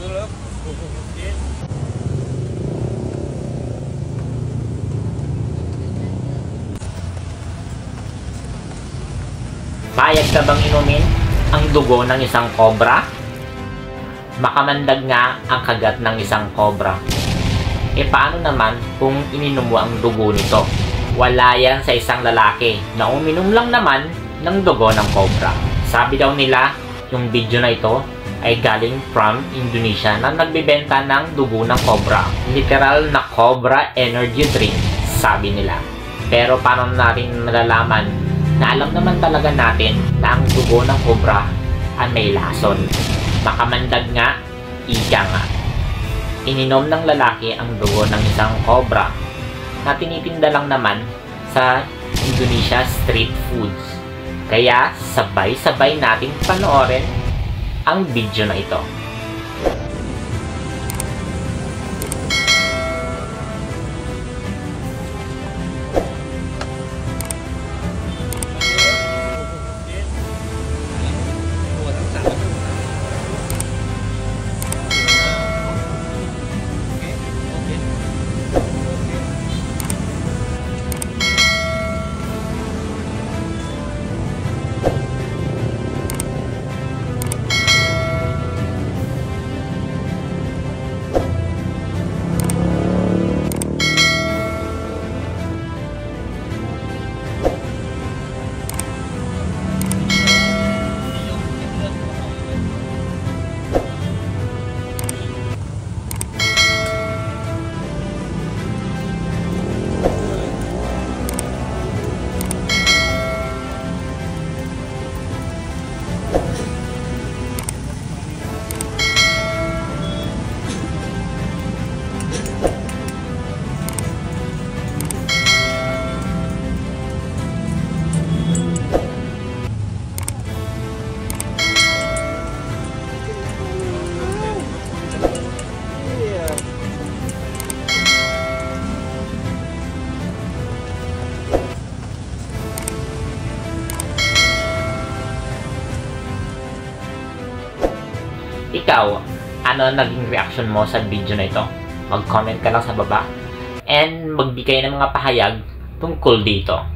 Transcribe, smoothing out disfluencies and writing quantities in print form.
Payag ka bang inumin ang dugo ng isang kobra? Makamandag nga ang kagat ng isang kobra. E paano naman kung ininom mo ang dugo nito? Wala yan sa isang lalaki na uminom lang naman ng dugo ng kobra. Sabi daw nila, yung video na ito ay galing from Indonesia na nagbebenta ng dugo ng cobra. Literal na cobra energy drink, sabi nila. Pero paano natin malalaman na alam naman talaga natin na ang dugo ng cobra ay may lason? Makamandag nga, ika nga. Ininom ng lalaki ang dugo ng isang cobra na tinitinda lang naman sa Indonesia street foods. Kaya sabay-sabay nating panoorin ang video na ito. Ikaw, ano naging reaction mo sa video na ito? Mag-comment ka lang sa baba and magbigay ng mga pahayag tungkol dito.